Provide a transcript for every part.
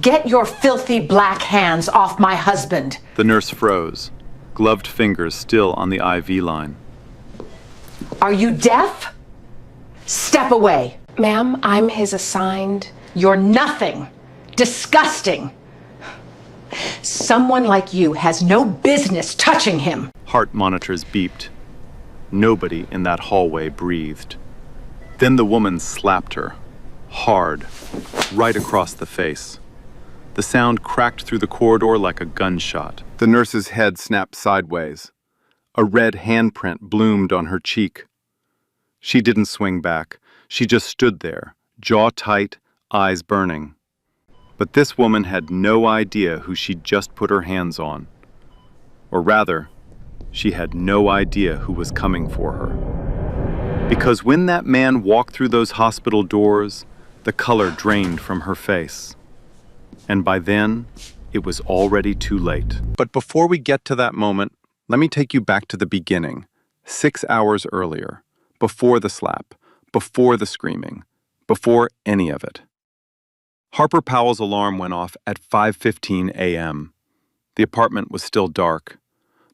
Get your filthy black hands off my husband. The nurse froze, gloved fingers still on the IV line. Are you deaf? Step away. Ma'am, I'm his assigned... You're nothing. Disgusting. Someone like you has no business touching him. Heart monitors beeped. Nobody in that hallway breathed. Then the woman slapped her, hard, right across the face. The sound cracked through the corridor like a gunshot. The nurse's head snapped sideways. A red handprint bloomed on her cheek. She didn't swing back. She just stood there, jaw tight, eyes burning. But this woman had no idea who she'd just put her hands on. Or rather, she had no idea who was coming for her. Because when that man walked through those hospital doors, the color drained from her face. And by then, it was already too late. But before we get to that moment, let me take you back to the beginning, 6 hours earlier, before the slap, before the screaming, before any of it. Harper Powell's alarm went off at 5:15 a.m. The apartment was still dark.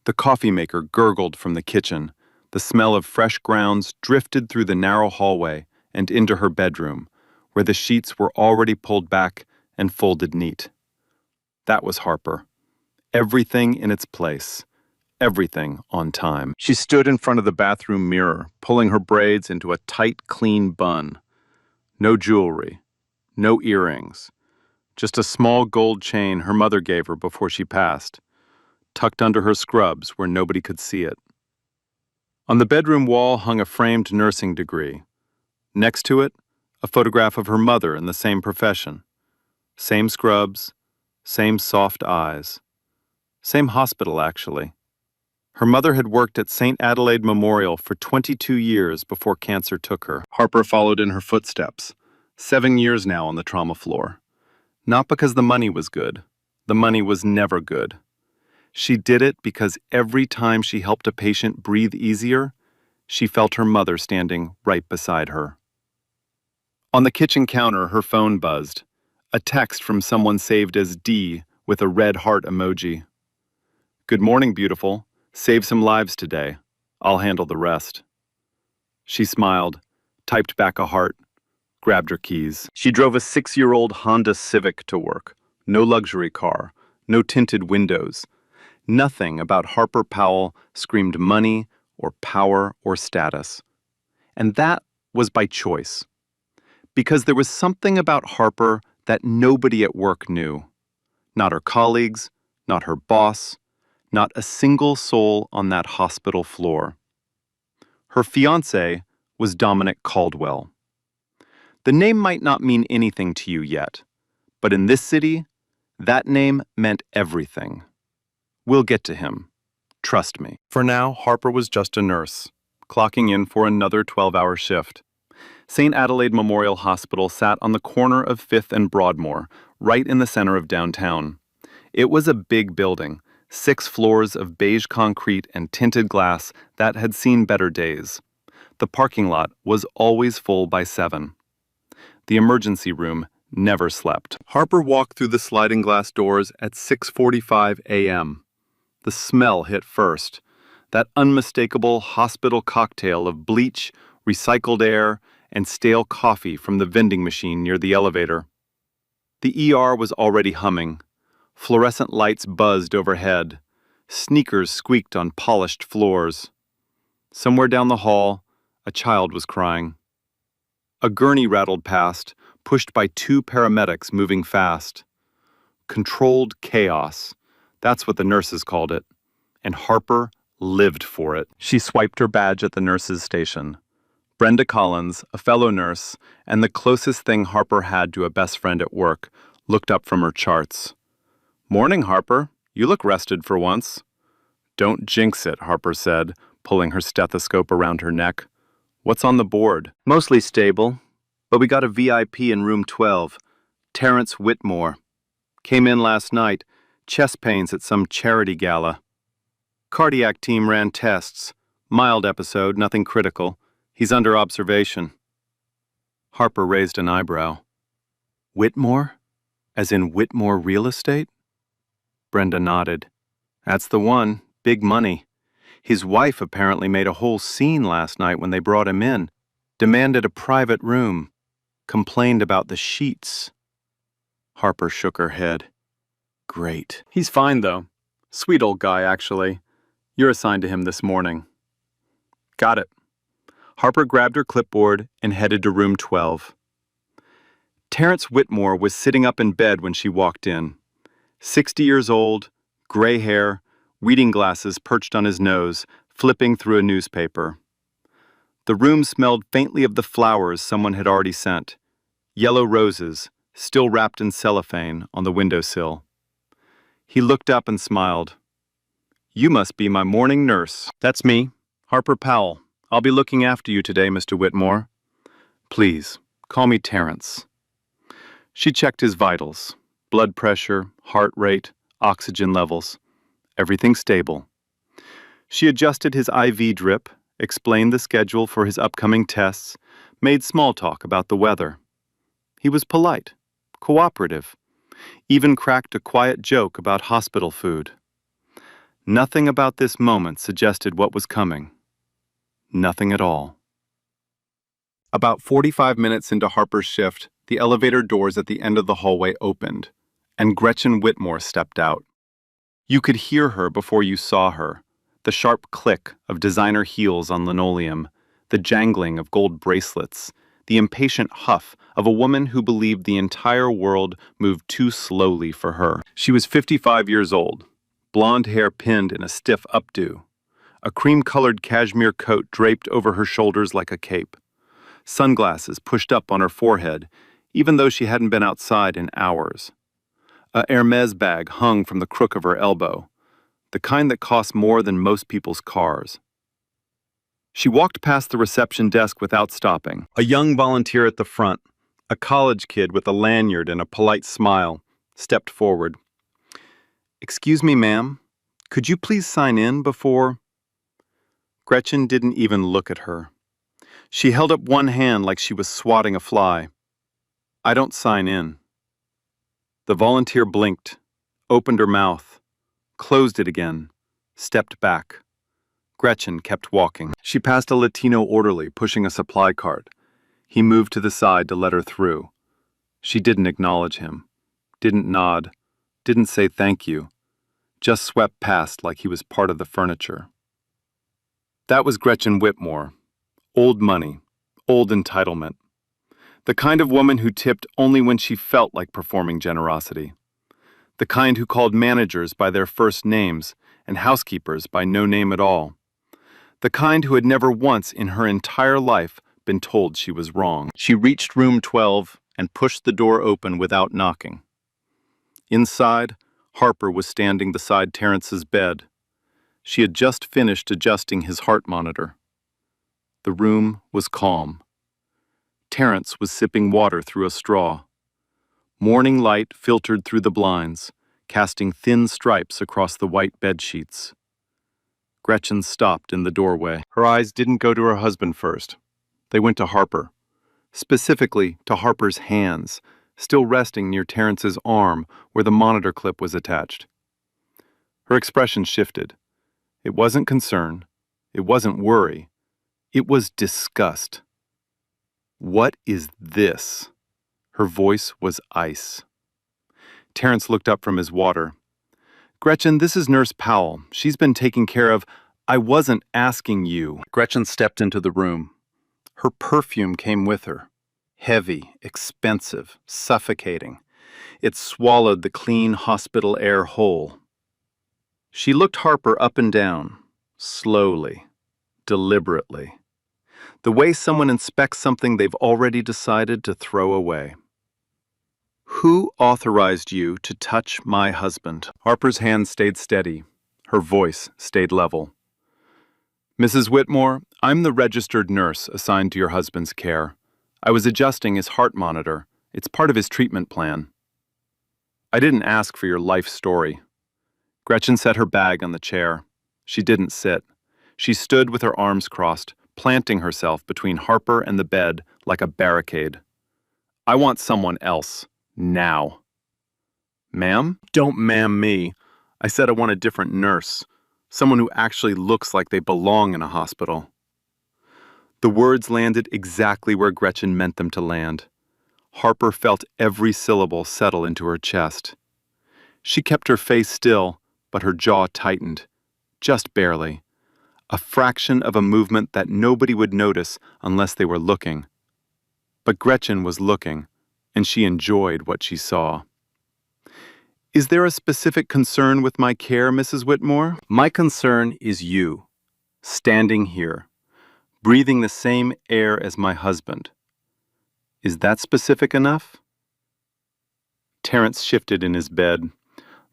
The coffee maker gurgled from the kitchen. The smell of fresh grounds drifted through the narrow hallway and into her bedroom, where the sheets were already pulled back and folded neat. That was Harper. Everything in its place. Everything on time. She stood in front of the bathroom mirror, pulling her braids into a tight, clean bun. No jewelry. No earrings. Just a small gold chain her mother gave her before she passed, tucked under her scrubs where nobody could see it. On the bedroom wall hung a framed nursing degree. Next to it, a photograph of her mother in the same profession. Same scrubs, same soft eyes. Same hospital, actually. Her mother had worked at St. Adelaide Memorial for 22 years before cancer took her. Harper followed in her footsteps. 7 years now on the trauma floor. Not because the money was good. The money was never good. She did it because every time she helped a patient breathe easier, she felt her mother standing right beside her. On the kitchen counter, her phone buzzed. A text from someone saved as D with a red heart emoji. "Good morning, beautiful. Save some lives today. I'll handle the rest." She smiled, typed back a heart, grabbed her keys. She drove a 6-year-old Honda Civic to work. No luxury car, no tinted windows. Nothing about Harper Powell screamed money or power or status. And that was by choice. Because there was something about Harper that nobody at work knew. Not her colleagues, not her boss, not a single soul on that hospital floor. Her fiancé was Dominic Caldwell. The name might not mean anything to you yet, but in this city, that name meant everything. We'll get to him. Trust me. For now, Harper was just a nurse, clocking in for another 12-hour shift. St. Adelaide Memorial Hospital sat on the corner of 5th and Broadmoor, right in the center of downtown. It was a big building, 6 floors of beige concrete and tinted glass that had seen better days. The parking lot was always full by 7. The emergency room never slept. Harper walked through the sliding glass doors at 6:45 a.m. The smell hit first, that unmistakable hospital cocktail of bleach, recycled air, and stale coffee from the vending machine near the elevator. The ER was already humming. Fluorescent lights buzzed overhead. Sneakers squeaked on polished floors. Somewhere down the hall, a child was crying. A gurney rattled past, pushed by 2 paramedics moving fast. Controlled chaos. That's what the nurses called it. And Harper lived for it. She swiped her badge at the nurses' station. Brenda Collins, a fellow nurse, and the closest thing Harper had to a best friend at work, looked up from her charts. "Morning, Harper. You look rested for once." "Don't jinx it," Harper said, pulling her stethoscope around her neck. "What's on the board?" "Mostly stable, but we got a VIP in room 12, Terrence Whitmore. Came in last night, chest pains at some charity gala. Cardiac team ran tests. Mild episode, nothing critical. He's under observation." Harper raised an eyebrow. "Whitmore? As in Whitmore Real Estate? Brenda nodded. That's the one. Big money. His wife apparently made a whole scene last night when they brought him in. Demanded a private room. Complained about the sheets. Harper shook her head. Great. He's fine, though. Sweet old guy, actually. You're assigned to him this morning. Got it. Harper grabbed her clipboard and headed to room 12. Terrence Whitmore was sitting up in bed when she walked in. 60 years old, gray hair, reading glasses perched on his nose, flipping through a newspaper. The room smelled faintly of the flowers someone had already sent. Yellow roses, still wrapped in cellophane, on the windowsill. He looked up and smiled. You must be my morning nurse. That's me, Harper Powell. I'll be looking after you today, Mr. Whitmore. Please, call me Terrence. She checked his vitals. Blood pressure, heart rate, oxygen levels. Everything stable. She adjusted his IV drip, explained the schedule for his upcoming tests, made small talk about the weather. He was polite, cooperative, even cracked a quiet joke about hospital food. Nothing about this moment suggested what was coming. Nothing at all. About 45 minutes into Harper's shift, the elevator doors at the end of the hallway opened, and Gretchen Whitmore stepped out. You could hear her before you saw her, the sharp click of designer heels on linoleum, the jangling of gold bracelets, the impatient huff of a woman who believed the entire world moved too slowly for her. She was 55 years old, blonde hair pinned in a stiff updo, a cream-colored cashmere coat draped over her shoulders like a cape, sunglasses pushed up on her forehead, even though she hadn't been outside in hours. A Hermes bag hung from the crook of her elbow, the kind that costs more than most people's cars. She walked past the reception desk without stopping. A young volunteer at the front, a college kid with a lanyard and a polite smile, stepped forward. Excuse me, ma'am, could you please sign in before... Gretchen didn't even look at her. She held up one hand like she was swatting a fly. I don't sign in. The volunteer blinked, opened her mouth, closed it again, stepped back. Gretchen kept walking. She passed a Latino orderly pushing a supply cart. He moved to the side to let her through. She didn't acknowledge him, didn't nod, didn't say thank you, just swept past like he was part of the furniture. That was Gretchen Whitmore. Old money, old entitlement. The kind of woman who tipped only when she felt like performing generosity. The kind who called managers by their first names and housekeepers by no name at all. The kind who had never once in her entire life been told she was wrong. She reached room 12 and pushed the door open without knocking. Inside, Harper was standing beside Terrence's bed. She had just finished adjusting his heart monitor. The room was calm. Terrence was sipping water through a straw. Morning light filtered through the blinds, casting thin stripes across the white bed sheets. Gretchen stopped in the doorway. Her eyes didn't go to her husband first. They went to Harper, specifically to Harper's hands, still resting near Terrence's arm where the monitor clip was attached. Her expression shifted. It wasn't concern. It wasn't worry. It was disgust. What is this? Her voice was ice. Terrence looked up from his water. Gretchen, this is Nurse Powell. She's been taking care of... I wasn't asking you. Gretchen stepped into the room. Her perfume came with her. Heavy, expensive, suffocating. It swallowed the clean hospital air whole. She looked Harper up and down, slowly, deliberately. The way someone inspects something they've already decided to throw away. Who authorized you to touch my husband? Harper's hand stayed steady. Her voice stayed level. Mrs. Whitmore, I'm the registered nurse assigned to your husband's care. I was adjusting his heart monitor. It's part of his treatment plan. I didn't ask for your life story. Gretchen set her bag on the chair. She didn't sit. She stood with her arms crossed, planting herself between Harper and the bed like a barricade. I want someone else. Now. Ma'am? Don't ma'am me. I said I want a different nurse. Someone who actually looks like they belong in a hospital. The words landed exactly where Gretchen meant them to land. Harper felt every syllable settle into her chest. She kept her face still, but her jaw tightened. Just barely. A fraction of a movement that nobody would notice unless they were looking. But Gretchen was looking, and she enjoyed what she saw. Is there a specific concern with my care, Mrs. Whitmore? My concern is you, standing here, breathing the same air as my husband. Is that specific enough? Terrence shifted in his bed.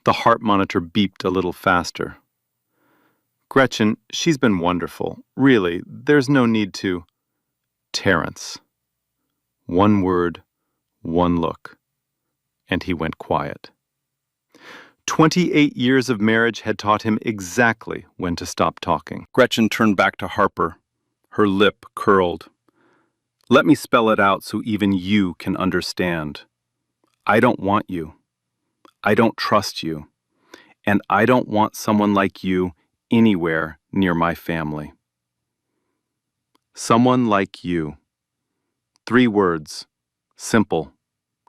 The heart monitor beeped a little faster. Gretchen, she's been wonderful. Really, there's no need to... Terrence. One word, one look, and he went quiet. 28 years of marriage had taught him exactly when to stop talking. Gretchen turned back to Harper, her lip curled. Let me spell it out so even you can understand. I don't want you. I don't trust you. And I don't want someone like you anywhere near my family. Someone like you. 3 words. Simple.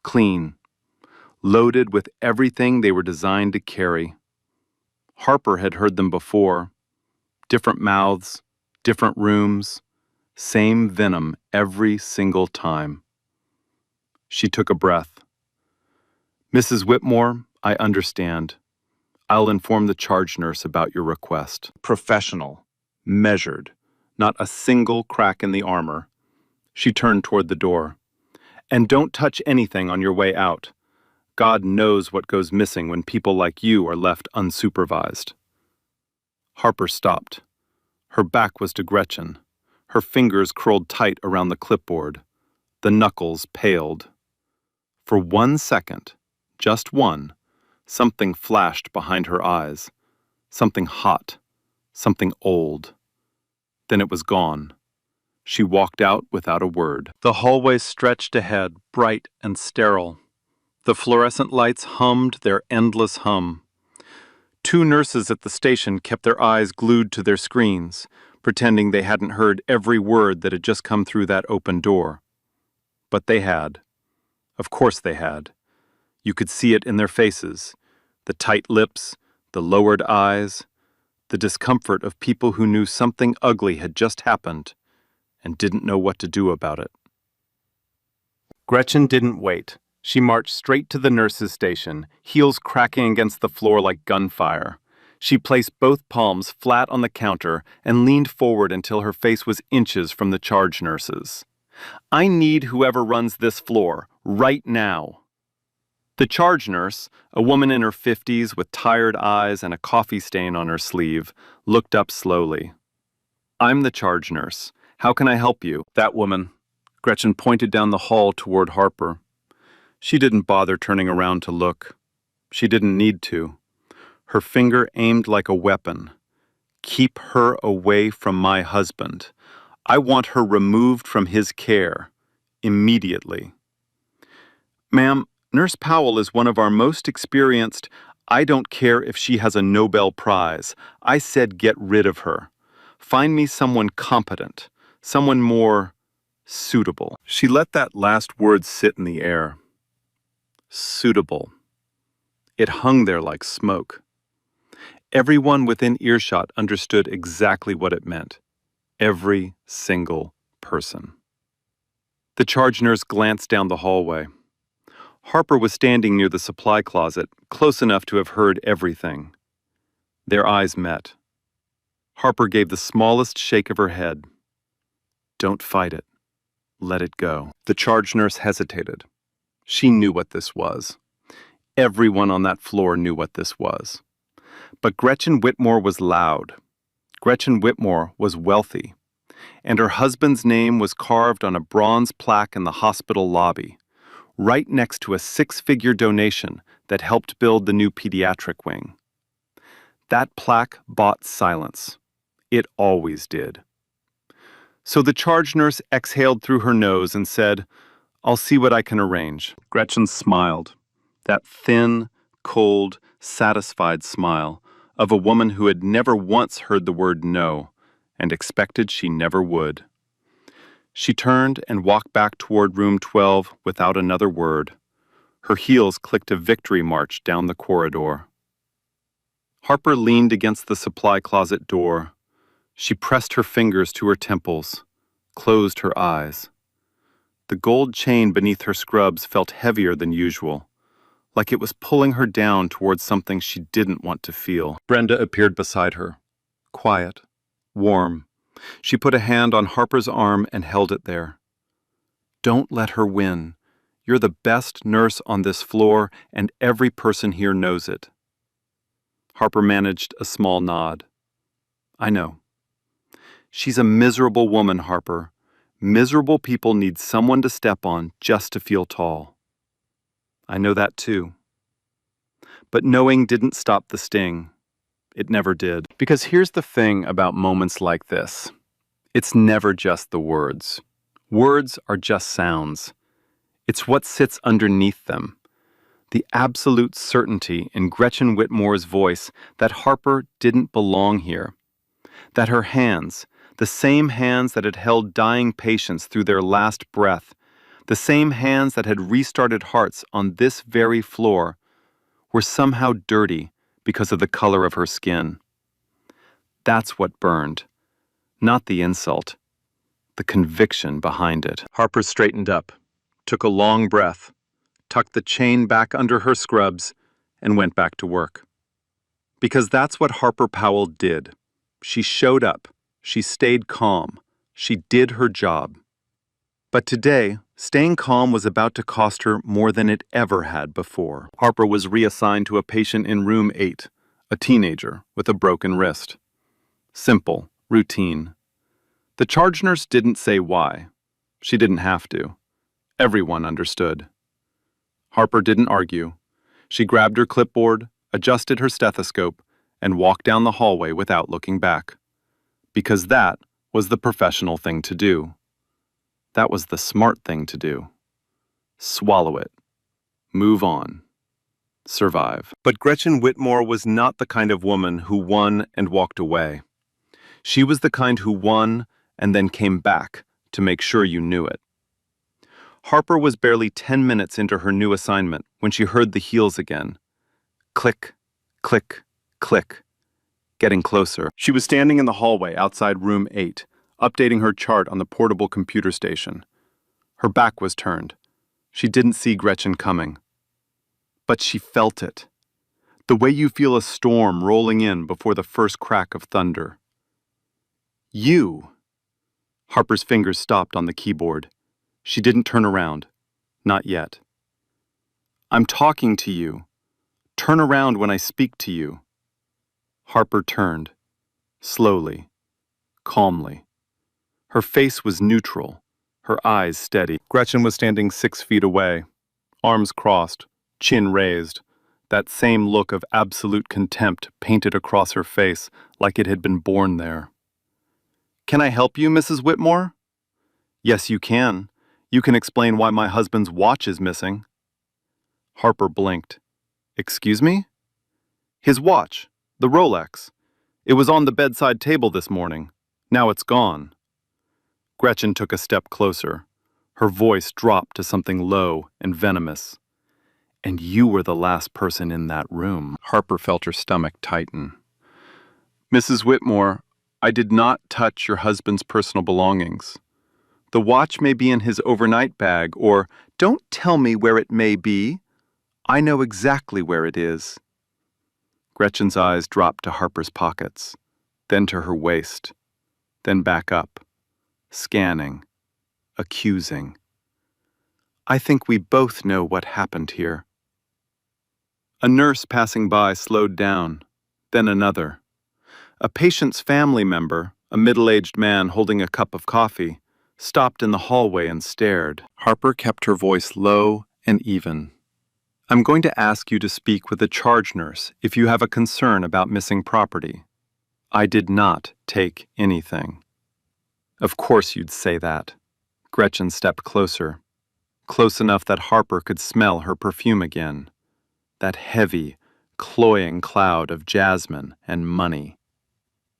Clean. Loaded with everything they were designed to carry. Harper had heard them before. Different mouths, different rooms, same venom every single time. She took a breath. Mrs. Whitmore, I understand. I'll inform the charge nurse about your request. Professional, measured, not a single crack in the armor. She turned toward the door. And don't touch anything on your way out. God knows what goes missing when people like you are left unsupervised. Harper stopped. Her back was to Gretchen. Her fingers curled tight around the clipboard. The knuckles paled. For 1 second, just one, something flashed behind her eyes. Something hot. Something old. Then it was gone. She walked out without a word. The hallway stretched ahead, bright and sterile. The fluorescent lights hummed their endless hum. 2 nurses at the station kept their eyes glued to their screens, pretending they hadn't heard every word that had just come through that open door. But they had. Of course they had. You could see it in their faces, the tight lips, the lowered eyes, the discomfort of people who knew something ugly had just happened and didn't know what to do about it. Gretchen didn't wait. She marched straight to the nurse's station, heels cracking against the floor like gunfire. She placed both palms flat on the counter and leaned forward until her face was inches from the charge nurses. I need whoever runs this floor, right now. The charge nurse, a woman in her 50s with tired eyes and a coffee stain on her sleeve, looked up slowly. I'm the charge nurse. How can I help you? That woman. Gretchen pointed down the hall toward Harper. She didn't bother turning around to look. She didn't need to. Her finger aimed like a weapon. Keep her away from my husband. I want her removed from his care. Immediately. Ma'am, Nurse Powell is one of our most experienced. I don't care if she has a Nobel Prize. I said get rid of her. Find me someone competent. Someone more suitable. She let that last word sit in the air. Suitable. It hung there like smoke. Everyone within earshot understood exactly what it meant. Every single person. The charge nurse glanced down the hallway. Harper was standing near the supply closet, close enough to have heard everything. Their eyes met. Harper gave the smallest shake of her head. Don't fight it. Let it go. The charge nurse hesitated. She knew what this was. Everyone on that floor knew what this was. But Gretchen Whitmore was loud. Gretchen Whitmore was wealthy. And her husband's name was carved on a bronze plaque in the hospital lobby, right next to a 6-figure donation that helped build the new pediatric wing. That plaque bought silence. It always did. So the charge nurse exhaled through her nose and said, I'll see what I can arrange. Gretchen smiled. That thin, cold, satisfied smile of a woman who had never once heard the word no and expected she never would. She turned and walked back toward room 12 without another word. Her heels clicked a victory march down the corridor. Harper leaned against the supply closet door. She pressed her fingers to her temples, closed her eyes. The gold chain beneath her scrubs felt heavier than usual, like it was pulling her down towards something she didn't want to feel. Brenda appeared beside her, quiet, warm. She put a hand on Harper's arm and held it there. "Don't let her win. You're the best nurse on this floor, and every person here knows it." Harper managed a small nod. "I know." "She's a miserable woman, Harper. Miserable people need someone to step on just to feel tall." "I know that too." But knowing didn't stop the sting. It never did. Because here's the thing about moments like this. It's never just the words. Words are just sounds. It's what sits underneath them. The absolute certainty in Gretchen Whitmore's voice that Harper didn't belong here. That her hands, the same hands that had held dying patients through their last breath, the same hands that had restarted hearts on this very floor, were somehow dirty because of the color of her skin. That's what burned. Not the insult. The conviction behind it. Harper straightened up, took a long breath, tucked the chain back under her scrubs, and went back to work. Because that's what Harper Powell did. She showed up. She stayed calm. She did her job. But today, staying calm was about to cost her more than it ever had before. Harper was reassigned to a patient in room 8, a teenager with a broken wrist. Simple, routine. The charge nurse didn't say why. She didn't have to. Everyone understood. Harper didn't argue. She grabbed her clipboard, adjusted her stethoscope, and walked down the hallway without looking back. Because that was the professional thing to do. That was the smart thing to do. Swallow it. Move on. Survive. But Gretchen Whitmore was not the kind of woman who won and walked away. She was the kind who won and then came back to make sure you knew it. Harper was barely 10 minutes into her new assignment when she heard the heels again. Click, click, click. Getting closer. She was standing in the hallway outside room 8, updating her chart on the portable computer station. Her back was turned. She didn't see Gretchen coming. But she felt it. The way you feel a storm rolling in before the first crack of thunder. You. Harper's fingers stopped on the keyboard. She didn't turn around. Not yet. "I'm talking to you. Turn around when I speak to you." Harper turned. Slowly. Calmly. Her face was neutral, her eyes steady. Gretchen was standing 6 feet away, arms crossed, chin raised, that same look of absolute contempt painted across her face like it had been born there. "Can I help you, Mrs. Whitmore?" "Yes, you can. You can explain why my husband's watch is missing." Harper blinked. "Excuse me?" "His watch, the Rolex. It was on the bedside table this morning. Now it's gone." Gretchen took a step closer. Her voice dropped to something low and venomous. "And you were the last person in that room." Harper felt her stomach tighten. "Mrs. Whitmore, I did not touch your husband's personal belongings. The watch may be in his overnight bag, or don't tell me where it may be. I know exactly where it is." Gretchen's eyes dropped to Harper's pockets, then to her waist, then back up, scanning, accusing. "I think we both know what happened here." A nurse passing by slowed down, then another. A patient's family member, a middle-aged man holding a cup of coffee, stopped in the hallway and stared. Harper kept her voice low and even. "I'm going to ask you to speak with the charge nurse if you have a concern about missing property. I did not take anything." "Of course you'd say that." Gretchen stepped closer, close enough that Harper could smell her perfume again. That heavy, cloying cloud of jasmine and money.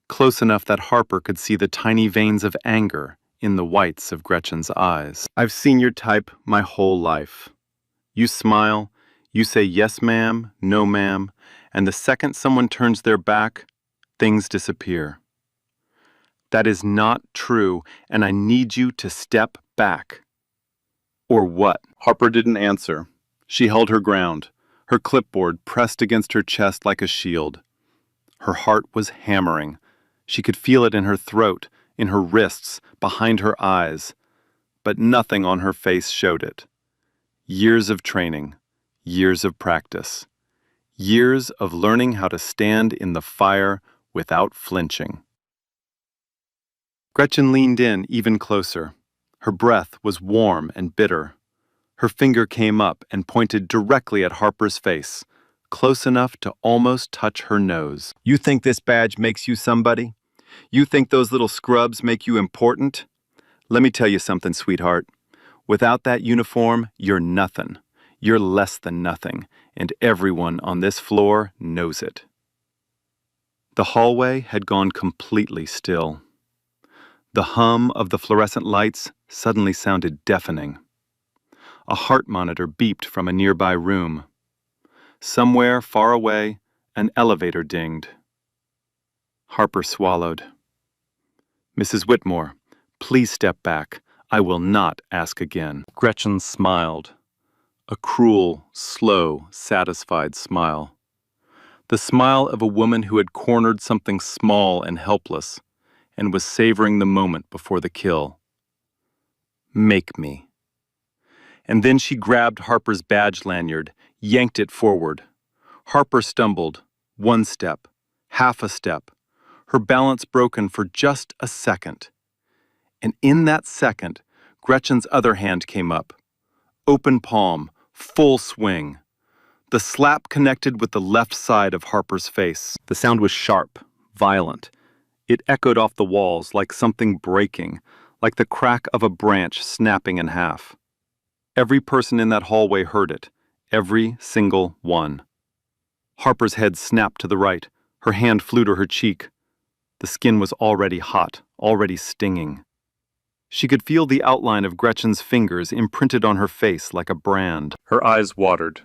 Close enough that Harper could see the tiny veins of anger in the whites of Gretchen's eyes. I've seen your type my whole life. You smile, you say yes ma'am, no ma'am, and the second someone turns their back, things disappear. That is not true, and I need you to step back. Or what? Harper didn't answer. She held her ground, her clipboard pressed against her chest like a shield. Her heart was hammering. She could feel it in her throat, in her wrists, behind her eyes, but nothing on her face showed it. Years of training, years of practice, years of learning how to stand in the fire without flinching. Gretchen leaned in even closer. Her breath was warm and bitter. Her finger came up and pointed directly at Harper's face, close enough to almost touch her nose. You think this badge makes you somebody? You think those little scrubs make you important? Let me tell you something, sweetheart. Without that uniform, you're nothing. You're less than nothing, and everyone on this floor knows it. The hallway had gone completely still. The hum of the fluorescent lights suddenly sounded deafening. A heart monitor beeped from a nearby room. Somewhere far away, an elevator dinged. Harper swallowed. Mrs. Whitmore, please step back. I will not ask again. Gretchen smiled. A cruel, slow, satisfied smile. The smile of a woman who had cornered something small and helpless and was savoring the moment before the kill. Make me. And then she grabbed Harper's badge lanyard, yanked it forward. Harper stumbled, one step, half a step, her balance broken for just a second. And in that second, Gretchen's other hand came up. Open palm, full swing. The slap connected with the left side of Harper's face. The sound was sharp, violent. It echoed off the walls like something breaking, like the crack of a branch snapping in half. Every person in that hallway heard it, every single one. Harper's head snapped to the right. Her hand flew to her cheek. The skin was already hot, already stinging. She could feel the outline of Gretchen's fingers imprinted on her face like a brand. Her eyes watered,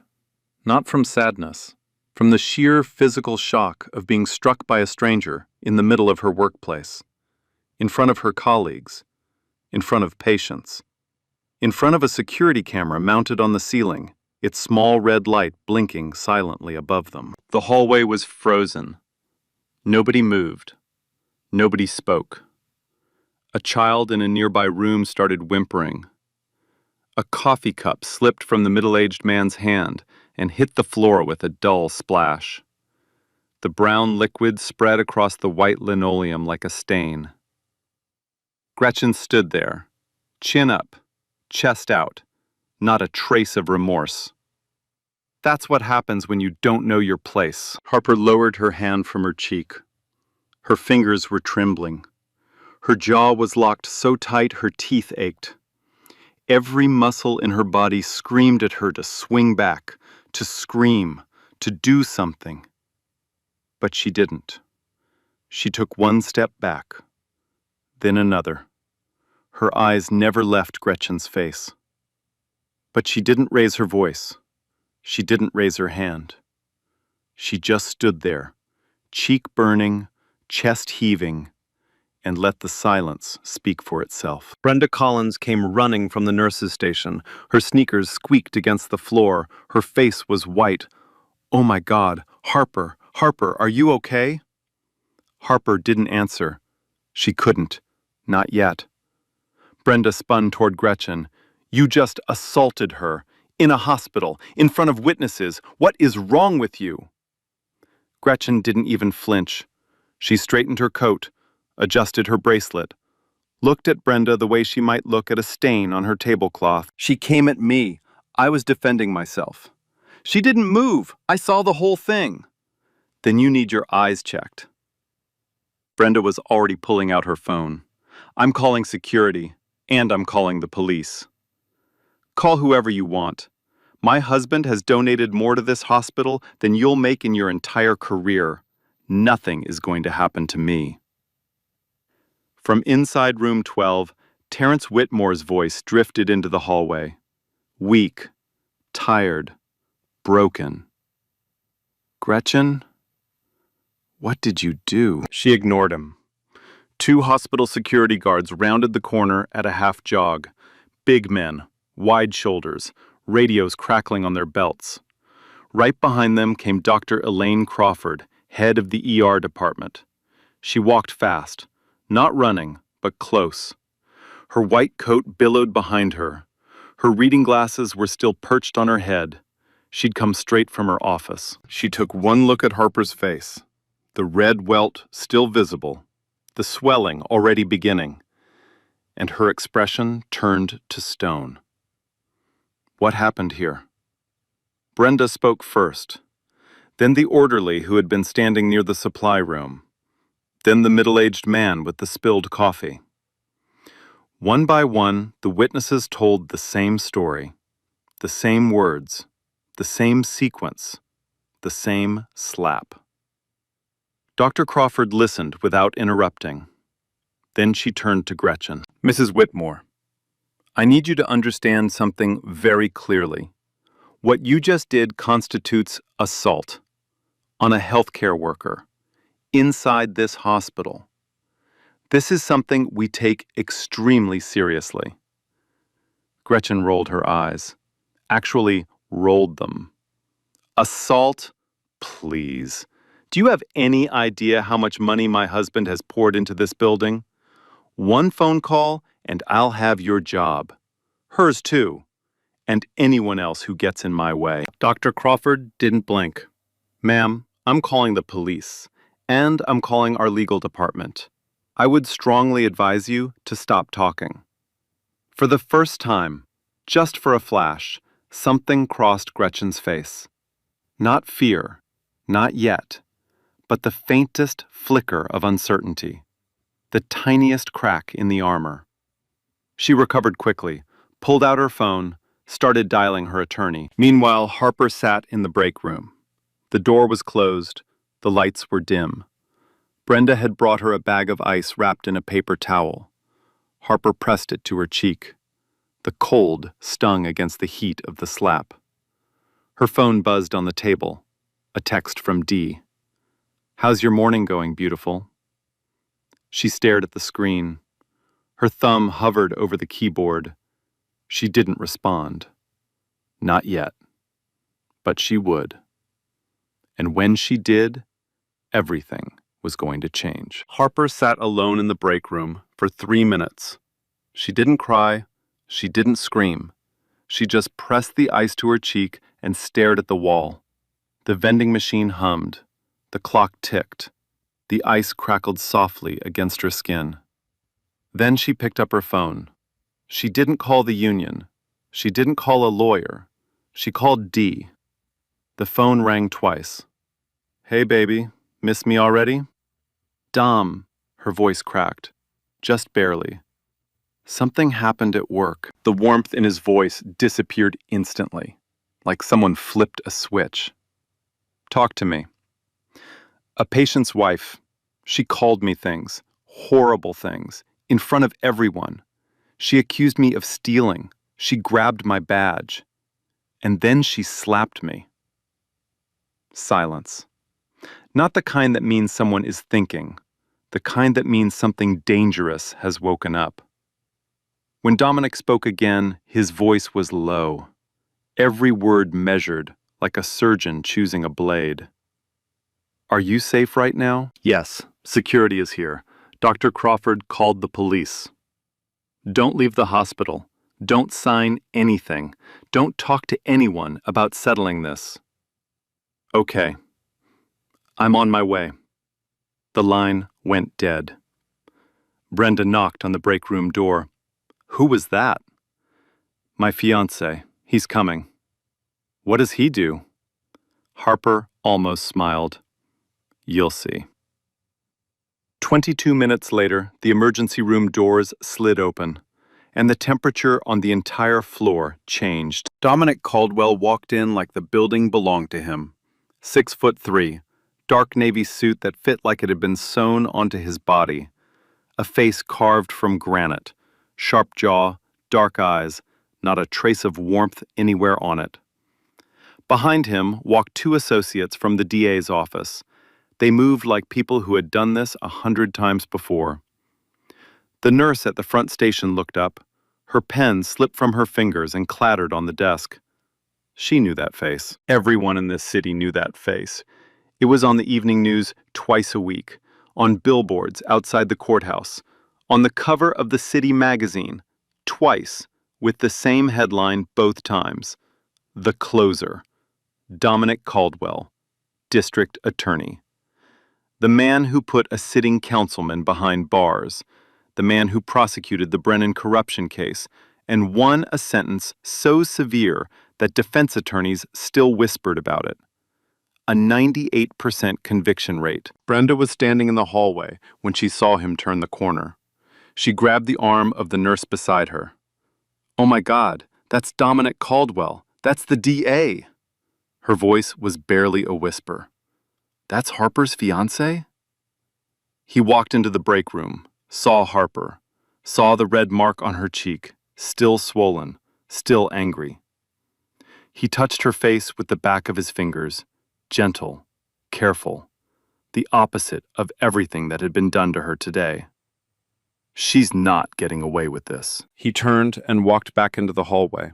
not from sadness, from the sheer physical shock of being struck by a stranger in the middle of her workplace, in front of her colleagues, in front of patients, in front of a security camera mounted on the ceiling, its small red light blinking silently above them. The hallway was frozen. Nobody moved. Nobody spoke. A child in a nearby room started whimpering. A coffee cup slipped from the middle-aged man's hand and hit the floor with a dull splash. The brown liquid spread across the white linoleum like a stain. Gretchen stood there, chin up, chest out, not a trace of remorse. That's what happens when you don't know your place. Harper lowered her hand from her cheek. Her fingers were trembling. Her jaw was locked so tight her teeth ached. Every muscle in her body screamed at her to swing back, to scream, to do something. But she didn't. She took one step back, then another. Her eyes never left Gretchen's face. But she didn't raise her voice. She didn't raise her hand. She just stood there, cheek burning, chest heaving, and let the silence speak for itself. Brenda Collins came running from the nurse's station. Her sneakers squeaked against the floor. Her face was white. Oh my God, Harper, Harper, are you okay? Harper didn't answer. She couldn't. Not yet. Brenda spun toward Gretchen. You just assaulted her. In a hospital, in front of witnesses. What is wrong with you? Gretchen didn't even flinch. She straightened her coat, adjusted her bracelet, looked at Brenda the way she might look at a stain on her tablecloth. She came at me. I was defending myself. She didn't move. I saw the whole thing. Then you need your eyes checked. Brenda was already pulling out her phone. I'm calling security, and I'm calling the police. Call whoever you want, My husband has donated more to this hospital than you'll make in your entire career. Nothing is going to happen to me. From inside room 12, Terrence Whitmore's voice drifted into the hallway. Weak, tired, broken. Gretchen? What did you do? She ignored him. 2 hospital security guards rounded the corner at a half jog. Big men, wide shoulders, radios crackling on their belts. Right behind them came Dr. Elaine Crawford, head of the ER department. She walked fast, not running, but close. Her white coat billowed behind her. Her reading glasses were still perched on her head. She'd come straight from her office. She took one look at Harper's face, the red welt still visible, the swelling already beginning, and her expression turned to stone. What happened here? Brenda spoke first, then the orderly who had been standing near the supply room, then the middle-aged man with the spilled coffee. One by one, the witnesses told the same story, the same words, the same sequence, the same slap. Dr. Crawford listened without interrupting. Then she turned to Gretchen. Mrs. Whitmore, I need you to understand something very clearly. What you just did constitutes assault on a healthcare worker inside this hospital. This is something we take extremely seriously. Gretchen rolled her eyes, actually rolled them. Assault? Please. Do you have any idea how much money my husband has poured into this building? One phone call and I'll have your job. Hers too. And anyone else who gets in my way. Dr. Crawford didn't blink. Ma'am, I'm calling the police, and I'm calling our legal department. I would strongly advise you to stop talking. For the first time, just for a flash, something crossed Gretchen's face. Not fear, not yet, but the faintest flicker of uncertainty, the tiniest crack in the armor. She recovered quickly, pulled out her phone, started dialing her attorney. Meanwhile, Harper sat in the break room. The door was closed, the lights were dim. Brenda had brought her a bag of ice wrapped in a paper towel. Harper pressed it to her cheek. The cold stung against the heat of the slap. Her phone buzzed on the table. A text from Dee. How's your morning going, beautiful? She stared at the screen. Her thumb hovered over the keyboard. She didn't respond. Not yet. But she would. And when she did, everything was going to change. Harper sat alone in the break room for 3 minutes. She didn't cry. She didn't scream. She just pressed the ice to her cheek and stared at the wall. The vending machine hummed. The clock ticked. The ice crackled softly against her skin. Then she picked up her phone. She didn't call the union. She didn't call a lawyer. She called Dee. The phone rang twice. Hey, baby, miss me already? Dom, her voice cracked. Just barely. Something happened at work. The warmth in his voice disappeared instantly, like someone flipped a switch. Talk to me. A patient's wife. She called me things, horrible things, in front of everyone. She accused me of stealing. She grabbed my badge. And then she slapped me. Silence. Not the kind that means someone is thinking, the kind that means something dangerous has woken up. When Dominic spoke again, his voice was low. Every word measured, like a surgeon choosing a blade. Are you safe right now? Yes, security is here. Dr. Crawford called the police. Don't leave the hospital. Don't sign anything. Don't talk to anyone about settling this. Okay. I'm on my way. The line went dead. Brenda knocked on the break room door. Who was that? My fiancé. He's coming. What does he do? Harper almost smiled. You'll see. 22 minutes later, the emergency room doors slid open. and the temperature on the entire floor changed. Dominic Caldwell walked in like the building belonged to him. 6'3", dark navy suit that fit like it had been sewn onto his body. A face carved from granite, sharp jaw, dark eyes, not a trace of warmth anywhere on it. Behind him walked 2 associates from the DA's office. They moved like people who had done this 100 times before. The nurse at the front station looked up. Her pen slipped from her fingers and clattered on the desk. She knew that face. Everyone in this city knew that face. It was on the evening news twice a week, on billboards outside the courthouse, on the cover of the city magazine, twice, with the same headline both times. The Closer. Dominic Caldwell, District Attorney. The man who put a sitting councilman behind bars. The man who prosecuted the Brennan corruption case and won a sentence so severe that defense attorneys still whispered about it. A 98% conviction rate. Brenda was standing in the hallway when she saw him turn the corner. She grabbed the arm of the nurse beside her. "Oh my God, that's Dominic Caldwell. That's the DA." Her voice was barely a whisper. "That's Harper's fiancé?" He walked into the break room, saw Harper, saw the red mark on her cheek, still swollen, still angry. He touched her face with the back of his fingers, gentle, careful, the opposite of everything that had been done to her today. She's not getting away with this. He turned and walked back into the hallway.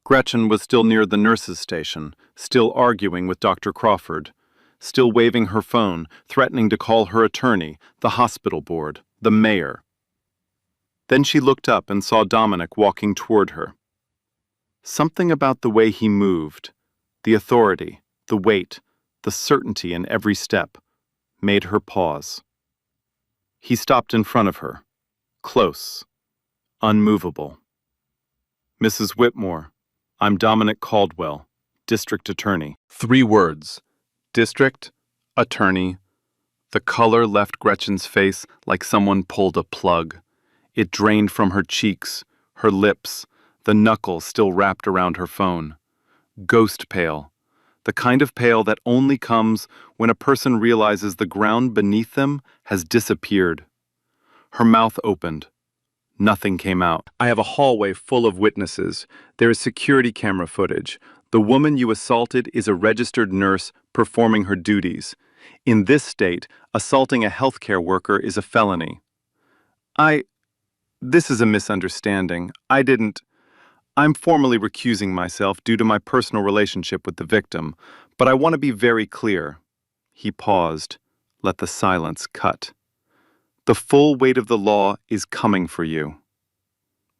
Gretchen was still near the nurse's station, still arguing with Dr. Crawford, still waving her phone, threatening to call her attorney, the hospital board, the mayor. Then she looked up and saw Dominic walking toward her. Something about the way he moved, the authority, the weight, the certainty in every step, made her pause. He stopped in front of her, close, unmovable. "Mrs. Whitmore, I'm Dominic Caldwell, District Attorney." 3 words. District, Attorney. The color left Gretchen's face like someone pulled a plug. It drained from her cheeks, her lips, the knuckles still wrapped around her phone. Ghost pale. The kind of pale that only comes when a person realizes the ground beneath them has disappeared. Her mouth opened. Nothing came out. "I have a hallway full of witnesses. There is security camera footage. The woman you assaulted is a registered nurse performing her duties. In this state, assaulting a healthcare worker is a felony." This is a misunderstanding. I'm formally recusing myself due to my personal relationship with the victim, but I want to be very clear." He paused, let the silence cut. "The full weight of the law is coming for you."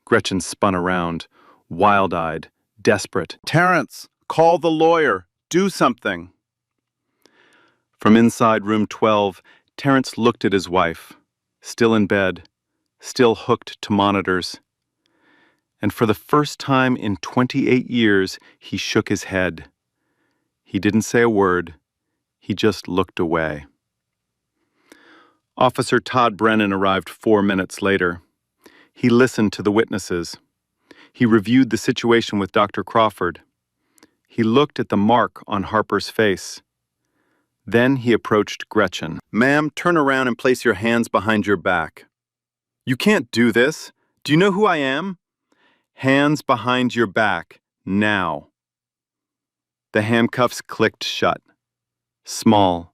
Gretchen spun around, wild-eyed, desperate. "Terrence, call the lawyer. Do something." From inside room 12, Terrence looked at his wife, still in bed, still hooked to monitors. And for the first time in 28 years, he shook his head. He didn't say a word. He just looked away. Officer Todd Brennan arrived 4 minutes later. He listened to the witnesses. He reviewed the situation with Dr. Crawford. He looked at the mark on Harper's face. Then he approached Gretchen. "Ma'am, turn around and place your hands behind your back." "You can't do this. Do you know who I am?" "Hands behind your back, now." The handcuffs clicked shut. Small,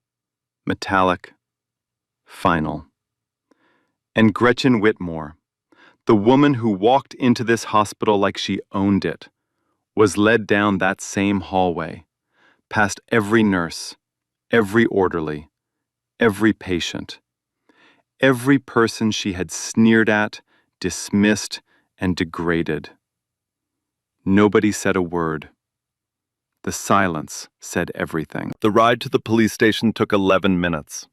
metallic, final. And Gretchen Whitmore, the woman who walked into this hospital like she owned it, was led down that same hallway, past every nurse, every orderly, every patient, every person she had sneered at, dismissed, and degraded. Nobody said a word. The silence said everything. The ride to the police station took 11 minutes.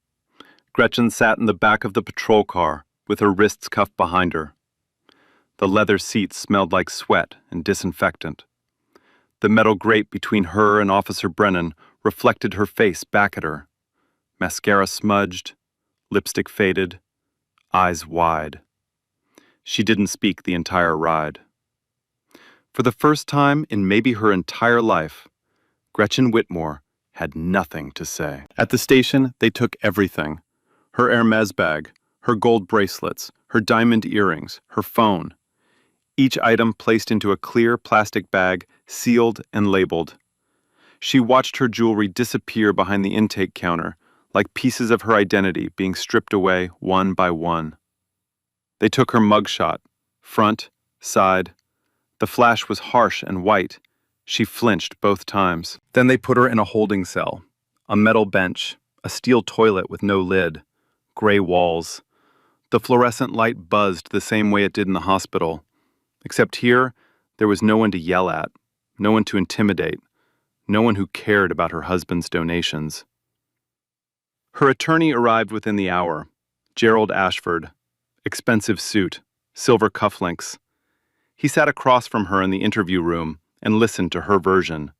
Gretchen sat in the back of the patrol car with her wrists cuffed behind her. The leather seats smelled like sweat and disinfectant. The metal grate between her and Officer Brennan reflected her face back at her. Mascara smudged, lipstick faded, eyes wide. She didn't speak the entire ride. For the first time in maybe her entire life, Gretchen Whitmore had nothing to say. At the station, they took everything. Her Hermes bag, her gold bracelets, her diamond earrings, her phone. Each item placed into a clear plastic bag, sealed and labeled. She watched her jewelry disappear behind the intake counter, like pieces of her identity being stripped away one by one. They took her mugshot, front, side. The flash was harsh and white. She flinched both times. Then they put her in a holding cell, a metal bench, a steel toilet with no lid, gray walls. The fluorescent light buzzed the same way it did in the hospital, except here there was no one to yell at, no one to intimidate, no one who cared about her husband's donations. Her attorney arrived within the hour, Gerald Ashford, expensive suit, silver cufflinks. He sat across from her in the interview room and listened to her version.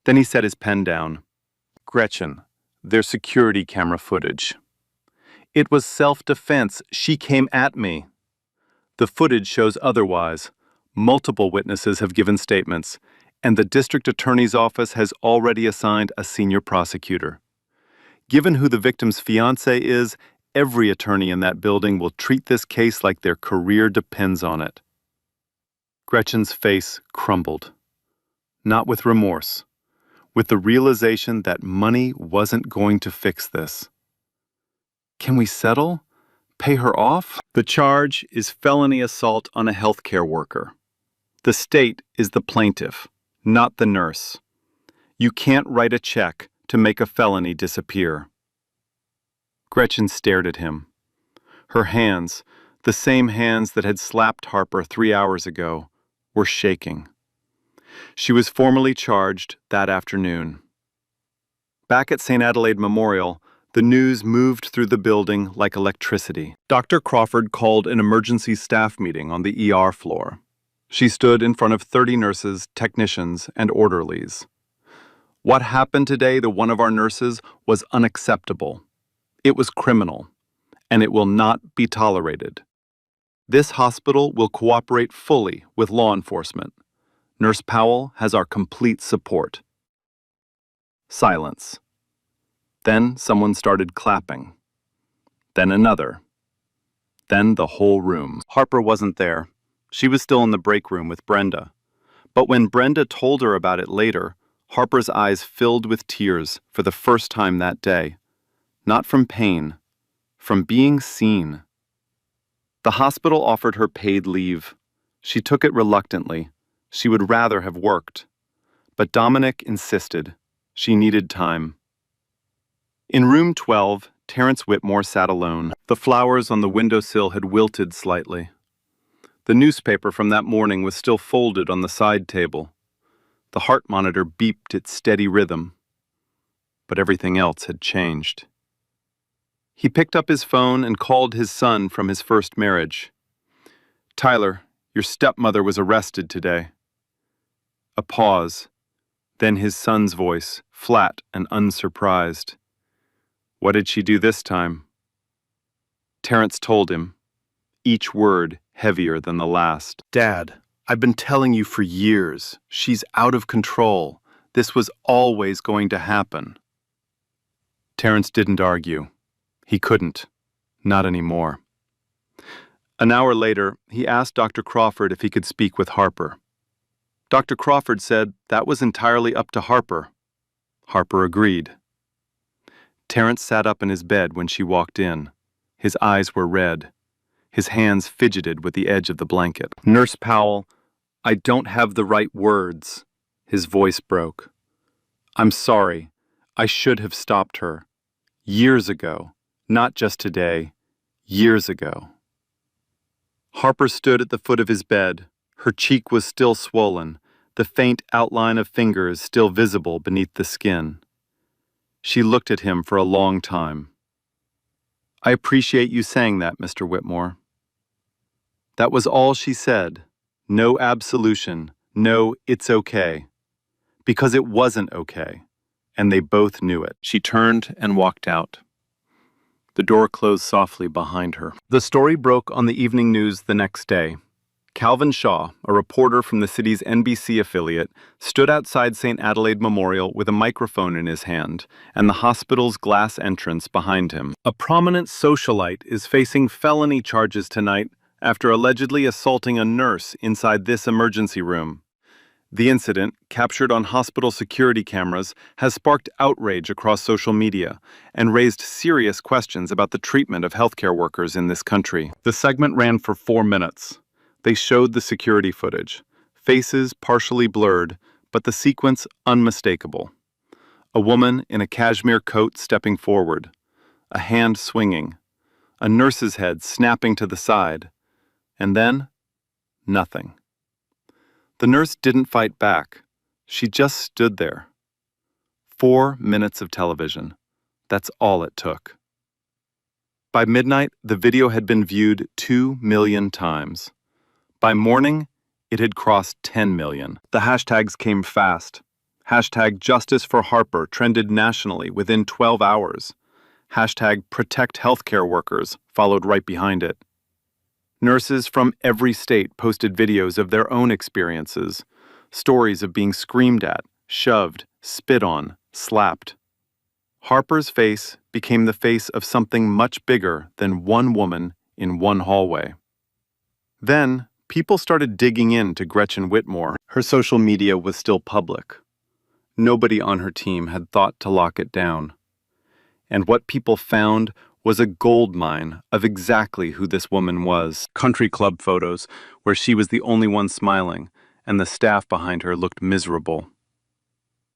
Then he set his pen down. Gretchen, there's security camera footage. It was self-defense. She came at me. The footage shows otherwise. Multiple witnesses have given statements, and the district attorney's office has already assigned a senior prosecutor. Given who the victim's fiancé is, every attorney in that building will treat this case like their career depends on it. Gretchen's face crumbled. Not with remorse, with the realization that money wasn't going to fix this. Can we settle? Pay her off? The charge is felony assault on a healthcare worker. The state is the plaintiff, not the nurse. You can't write a check to make a felony disappear. Gretchen stared at him. Her hands, the same hands that had slapped Harper 3 hours ago, were shaking. She was formally charged that afternoon. Back at St. Adelaide Memorial, the news moved through the building like electricity. Dr. Crawford called an emergency staff meeting on the ER floor. She stood in front of 30 nurses, technicians, and orderlies. What happened today to one of our nurses was unacceptable. It was criminal, and it will not be tolerated. This hospital will cooperate fully with law enforcement. Nurse Powell has our complete support. Silence. Then someone started clapping. Then another. Then the whole room. Harper wasn't there. She was still in the break room with Brenda. But when Brenda told her about it later, Harper's eyes filled with tears for the first time that day. Not from pain, from being seen. The hospital offered her paid leave. She took it reluctantly. She would rather have worked. But Dominic insisted. She needed time. In room 12, Terence Whitmore sat alone. The flowers on the windowsill had wilted slightly. The newspaper from that morning was still folded on the side table. The heart monitor beeped its steady rhythm. But everything else had changed. He picked up his phone and called his son from his first marriage. "Tyler, your stepmother was arrested today." A pause, then his son's voice, flat and unsurprised. "What did she do this time?" Terence told him, each word heavier than the last. "Dad, I've been telling you for years. She's out of control. This was always going to happen." Terence didn't argue. He couldn't. Not anymore. An hour later, he asked Dr. Crawford if he could speak with Harper. Dr. Crawford said that was entirely up to Harper. Harper agreed. Terence sat up in his bed when she walked in. His eyes were red. His hands fidgeted with the edge of the blanket. "Nurse Powell, I don't have the right words." His voice broke. "I'm sorry. I should have stopped her. Years ago. Not just today. Years ago." Harper stood at the foot of his bed. Her cheek was still swollen, the faint outline of fingers still visible beneath the skin. She looked at him for a long time. "I appreciate you saying that, Mr. Whitmore." That was all she said. No absolution, no "it's okay." Because it wasn't okay, and they both knew it. She turned and walked out. The door closed softly behind her. The story broke on the evening news the next day. Calvin Shaw, a reporter from the city's NBC affiliate, stood outside St. Adelaide Memorial with a microphone in his hand and the hospital's glass entrance behind him. A prominent socialite is facing felony charges tonight after allegedly assaulting a nurse inside this emergency room. The incident, captured on hospital security cameras, has sparked outrage across social media and raised serious questions about the treatment of healthcare workers in this country. The segment ran for 4 minutes. They showed the security footage, faces partially blurred, but the sequence unmistakable. A woman in a cashmere coat stepping forward, a hand swinging, a nurse's head snapping to the side, and then nothing. The nurse didn't fight back. She just stood there. 4 minutes of television. That's all it took. By midnight, the video had been viewed 2 million times. By morning, it had crossed 10 million. The hashtags came fast. Hashtag Justice for Harper trended nationally within 12 hours. Hashtag Protect Healthcare Workers followed right behind it. Nurses from every state posted videos of their own experiences, stories of being screamed at, shoved, spit on, slapped. Harper's face became the face of something much bigger than one woman in one hallway. Then, people started digging into Gretchen Whitmore. Her social media was still public. Nobody on her team had thought to lock it down. And what people found was a gold mine of exactly who this woman was. Country club photos where she was the only one smiling and the staff behind her looked miserable.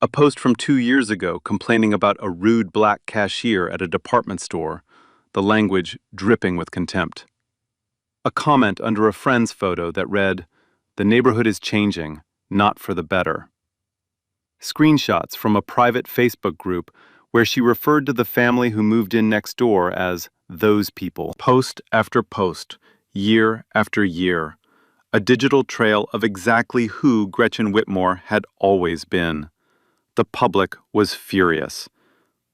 A post from 2 years ago complaining about a rude black cashier at a department store, the language dripping with contempt. A comment under a friend's photo that read, "The neighborhood is changing, not for the better." Screenshots from a private Facebook group where she referred to the family who moved in next door as those people. Post after post, year after year, a digital trail of exactly who Gretchen Whitmore had always been. The public was furious,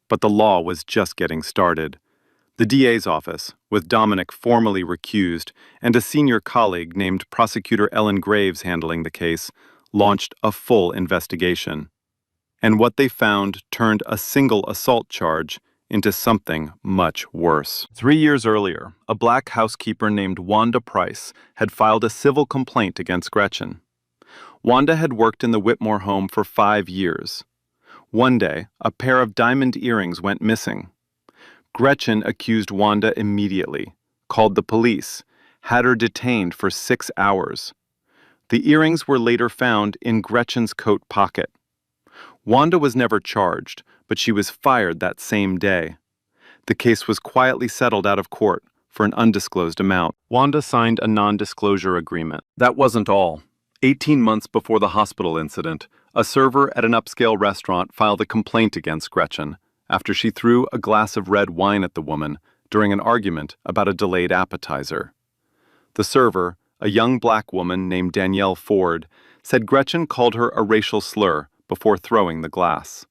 but the law was just getting started. The DA's office, with Dominic formally recused and a senior colleague named Prosecutor Ellen Graves handling the case, launched a full investigation. And what they found turned a single assault charge into something much worse. 3 years earlier, a black housekeeper named Wanda Price had filed a civil complaint against Gretchen. Wanda had worked in the Whitmore home for 5 years. One day, a pair of diamond earrings went missing. Gretchen accused Wanda immediately, called the police, had her detained for 6 hours. The earrings were later found in Gretchen's coat pocket. Wanda was never charged, but she was fired that same day. The case was quietly settled out of court for an undisclosed amount. Wanda signed a non-disclosure agreement. That wasn't all. 18 months before the hospital incident, a server at an upscale restaurant filed a complaint against Gretchen after she threw a glass of red wine at the woman during an argument about a delayed appetizer. The server, a young black woman named Danielle Ford, said Gretchen called her a racial slur before throwing the glass.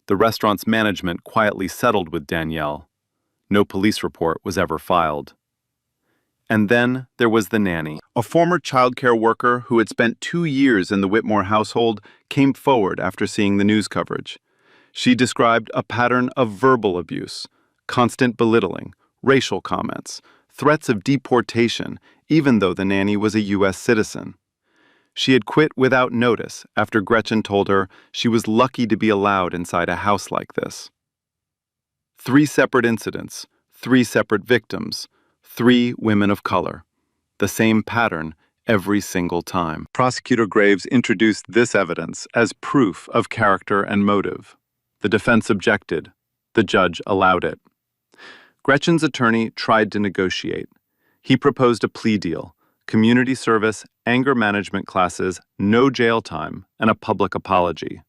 The restaurant's management quietly settled with Danielle. No police report was ever filed. And then there was the nanny. A former childcare worker who had spent 2 years in the Whitmore household came forward after seeing the news coverage. She described a pattern of verbal abuse, constant belittling, racial comments, threats of deportation, even though the nanny was a U.S. citizen. She had quit without notice after Gretchen told her she was lucky to be allowed inside a house like this. 3 separate incidents, 3 separate victims, 3 women of color. The same pattern every single time. Prosecutor Graves introduced this evidence as proof of character and motive. The defense objected. The judge allowed it. Gretchen's attorney tried to negotiate. He proposed a plea deal, community service, anger management classes, no jail time, and a public apology.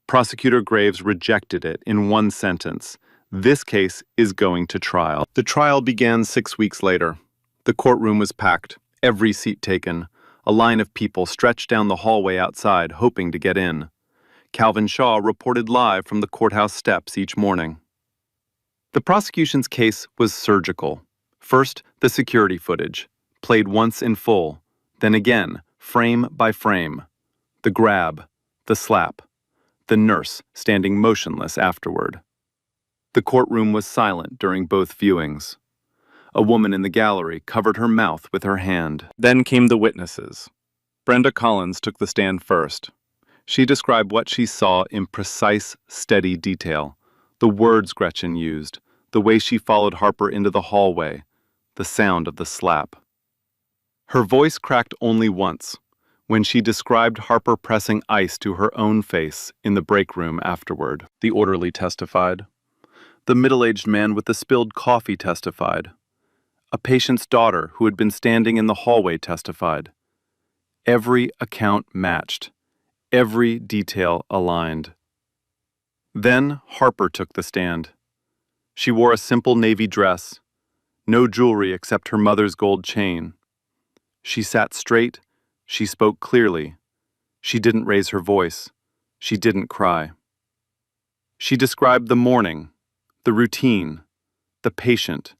Prosecutor Graves rejected it in one sentence. This case is going to trial. The trial began 6 weeks later. The courtroom was packed, every seat taken. A line of people stretched down the hallway outside, hoping to get in. Calvin Shaw reported live from the courthouse steps each morning. The prosecution's case was surgical. First, the security footage, played once in full, then again, frame by frame. The grab, the slap, the nurse standing motionless afterward. The courtroom was silent during both viewings. A woman in the gallery covered her mouth with her hand. Then came the witnesses. Brenda Collins took the stand first. She described what she saw in precise, steady detail. The words Gretchen used, the way she followed Harper into the hallway, the sound of the slap. Her voice cracked only once, when she described Harper pressing ice to her own face in the break room afterward. The orderly testified. The middle-aged man with the spilled coffee testified. A patient's daughter who had been standing in the hallway testified. Every account matched. Every detail aligned. Then Harper took the stand. She wore a simple navy dress, no jewelry except her mother's gold chain. She sat straight, she spoke clearly. She didn't raise her voice. She didn't cry. She described the morning, the routine, the patient,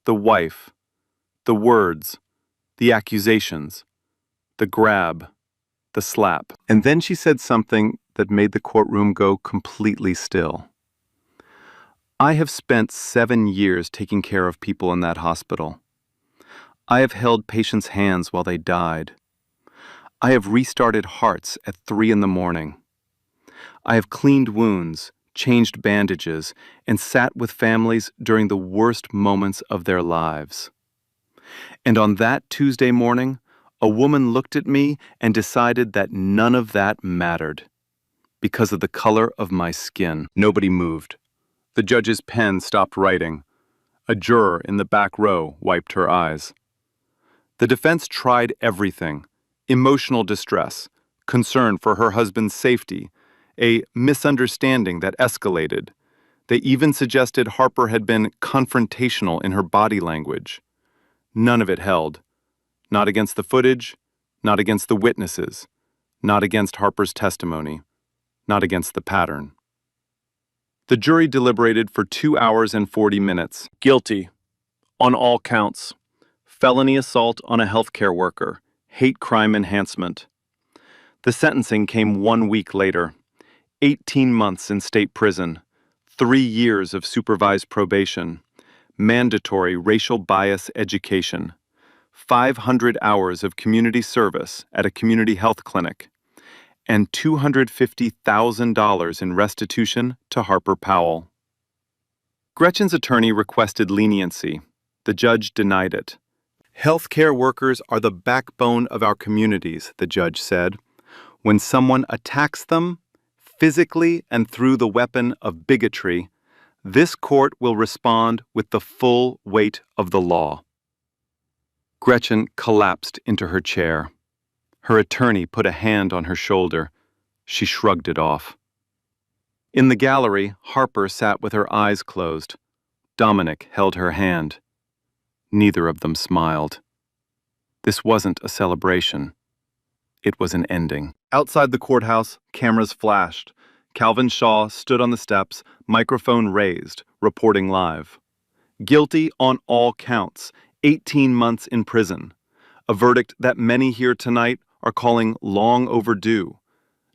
the wife, the words, the accusations, the grab, the slap. And then she said something that made the courtroom go completely still. I have spent 7 years taking care of people in that hospital. I have held patients' hands while they died. I have restarted hearts at 3 a.m. I have cleaned wounds, changed bandages, and sat with families during the worst moments of their lives. And on that Tuesday morning, a woman looked at me and decided that none of that mattered because of the color of my skin. Nobody moved. The judge's pen stopped writing. A juror in the back row wiped her eyes. The defense tried everything: emotional distress, concern for her husband's safety, a misunderstanding that escalated. They even suggested Harper had been confrontational in her body language. None of it held. Not against the footage, not against the witnesses, not against Harper's testimony, not against the pattern. The jury deliberated for 2 hours and 40 minutes. Guilty. On all counts. Felony assault on a healthcare worker. Hate crime enhancement. The sentencing came 1 week later. 18 months in state prison. 3 years of supervised probation. Mandatory racial bias education. 500 hours of community service at a community health clinic, and $250,000 in restitution to Harper Powell. Gretchen's attorney requested leniency. The judge denied it. Healthcare workers are the backbone of our communities, the judge said. When someone attacks them, physically and through the weapon of bigotry, this court will respond with the full weight of the law. Gretchen collapsed into her chair. Her attorney put a hand on her shoulder. She shrugged it off. In the gallery, Harper sat with her eyes closed. Dominic held her hand. Neither of them smiled. This wasn't a celebration. It was an ending. Outside the courthouse, cameras flashed. Calvin Shaw stood on the steps, microphone raised, reporting live. Guilty on all counts, 18 months in prison. A verdict that many here tonight are calling long overdue.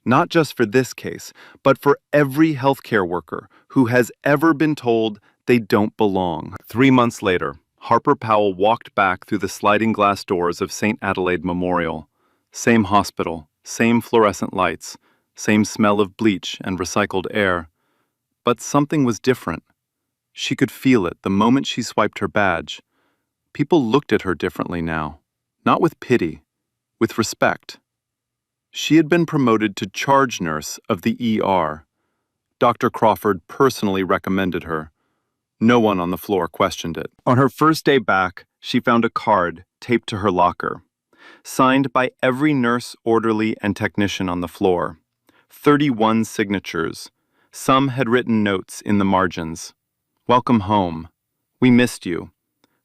Not just for this case, but for every healthcare worker who has ever been told they don't belong. 3 months later, Harper Powell walked back through the sliding glass doors of St. Adelaide Memorial. Same hospital, same fluorescent lights, same smell of bleach and recycled air. But something was different. She could feel it the moment she swiped her badge. People looked at her differently now, not with pity, with respect. She had been promoted to charge nurse of the ER. Dr. Crawford personally recommended her. No one on the floor questioned it. On her first day back, she found a card taped to her locker, signed by every nurse, orderly, and technician on the floor. 31 signatures. Some had written notes in the margins. Welcome home. We missed you.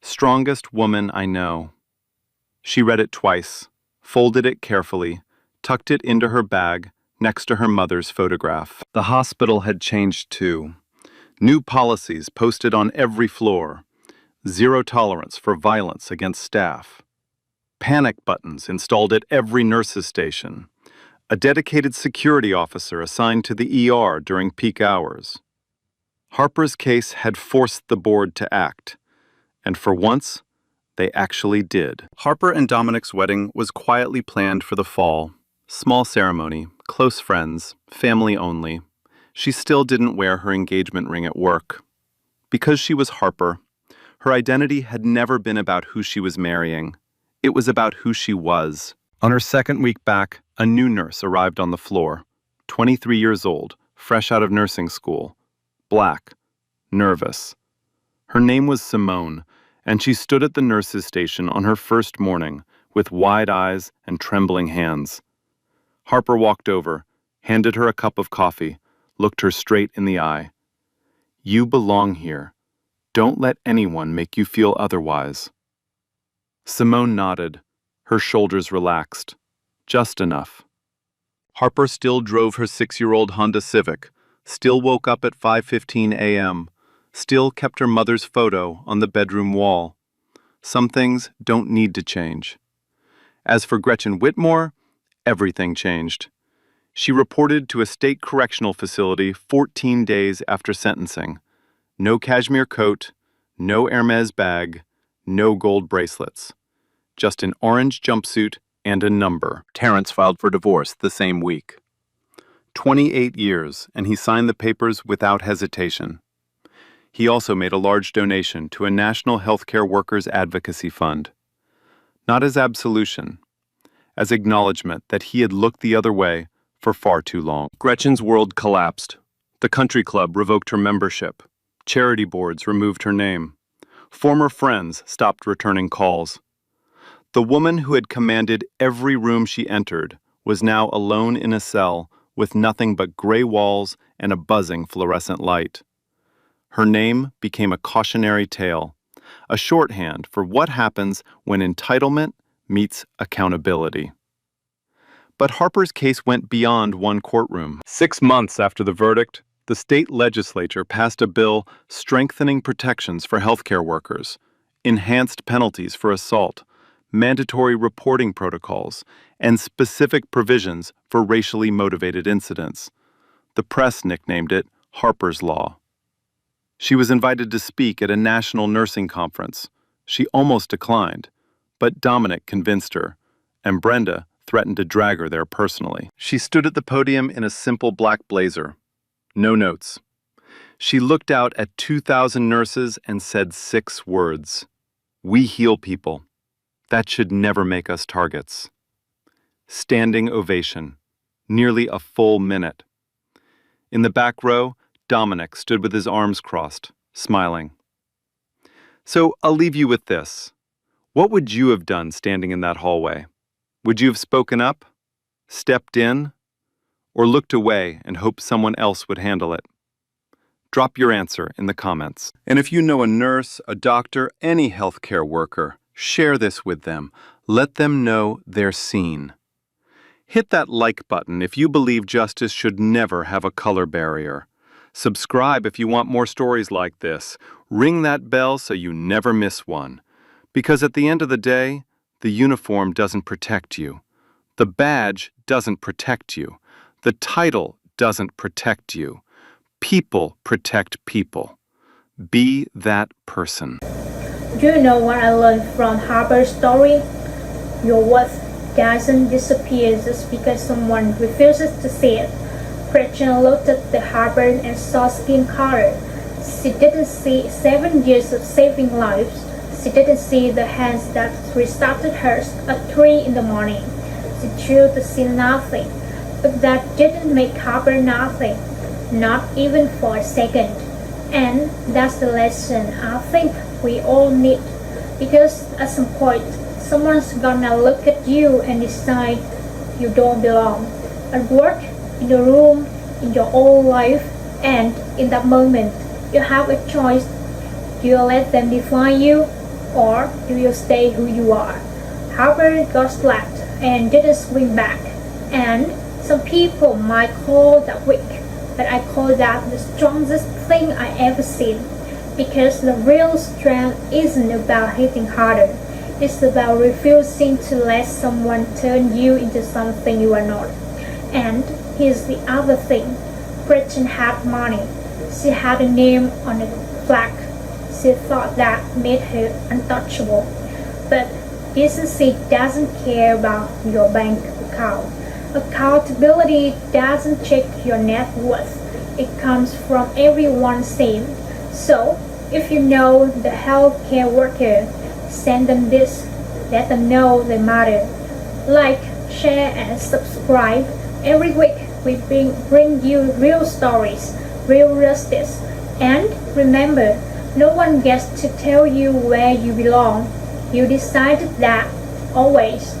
Strongest woman I know. She read it twice, folded it carefully, tucked it into her bag next to her mother's photograph. The hospital had changed too. New policies posted on every floor. Zero tolerance for violence against staff. Panic buttons installed at every nurse's station. A dedicated security officer assigned to the ER during peak hours. Harper's case had forced the board to act, and for once, they actually did. Harper and Dominic's wedding was quietly planned for the fall. Small ceremony, close friends, family only. She still didn't wear her engagement ring at work. Because she was Harper, her identity had never been about who she was marrying. It was about who she was. On her second week back, a new nurse arrived on the floor. 23 years old, fresh out of nursing school. Black, nervous. Her name was Simone, and she stood at the nurse's station on her first morning with wide eyes and trembling hands. Harper walked over, handed her a cup of coffee, looked her straight in the eye. "You belong here. Don't let anyone make you feel otherwise." Simone nodded, her shoulders relaxed. Just enough. Harper still drove her 6-year-old Honda Civic, still woke up at 5:15 a.m., still kept her mother's photo on the bedroom wall. Some things don't need to change. As for Gretchen Whitmore, everything changed. She reported to a state correctional facility 14 days after sentencing. No cashmere coat, no Hermes bag, no gold bracelets. Just an orange jumpsuit and a number. Terrence filed for divorce the same week. 28 years, and he signed the papers without hesitation. He also made a large donation to a national healthcare workers advocacy fund. Not as absolution, as acknowledgement that he had looked the other way for far too long. Gretchen's world collapsed. The country club revoked her membership. Charity boards removed her name. Former friends stopped returning calls. The woman who had commanded every room she entered was now alone in a cell with nothing but gray walls and a buzzing fluorescent light. Her name became a cautionary tale, a shorthand for what happens when entitlement meets accountability. But Harper's case went beyond one courtroom. 6 months after the verdict, the state legislature passed a bill strengthening protections for healthcare workers, enhanced penalties for assault, mandatory reporting protocols, and specific provisions for racially motivated incidents. The press nicknamed it Harper's Law. She was invited to speak at a national nursing conference. She almost declined, but Dominic convinced her, and Brenda threatened to drag her there personally. She stood at the podium in a simple black blazer. No notes. She looked out at 2,000 nurses and said 6 words. "We heal people. That should never make us targets." Standing ovation. Nearly a full minute. In the back row, Dominic stood with his arms crossed, smiling. So I'll leave you with this. What would you have done standing in that hallway? Would you have spoken up, stepped in, or looked away and hoped someone else would handle it? Drop your answer in the comments. And if you know a nurse, a doctor, any healthcare worker, share this with them. Let them know they're seen. Hit that like button if you believe justice should never have a color barrier. Subscribe if you want more stories like this. Ring that bell so you never miss one. Because at the end of the day, the uniform doesn't protect you. The badge doesn't protect you. The title doesn't protect you. People protect people. Be that person. Do you know what I learned from Harper's story? Your worth doesn't disappear just because someone refuses to see it. Gretchen looked at the Harper and saw skin color. She didn't see 7 years of saving lives. She didn't see the hands that restarted hers at 3 in the morning. She chose to see nothing. But that didn't make Harper nothing. Not even for a second. And that's the lesson I think we all need. Because at some point, someone's gonna look at you and decide you don't belong. At work, in the room, in your own life, and in that moment, you have a choice. Do you let them define you, or do you stay who you are? Harper got slapped and didn't swing back, and some people might call that weak, but I call that the strongest thing I ever seen. Because the real strength isn't about hitting harder. It's about refusing to let someone turn you into something you are not. And here's the other thing. Gretchen had money. She had a name on a plaque. She thought that made her untouchable. But decency doesn't care about your bank account. Accountability doesn't check your net worth. It comes from everyone same. So, if you know the healthcare worker, send them this. Let them know they matter. Like, share, and subscribe. Every week we bring you real stories, real justice. And remember, no one gets to tell you where you belong. You decided that, always.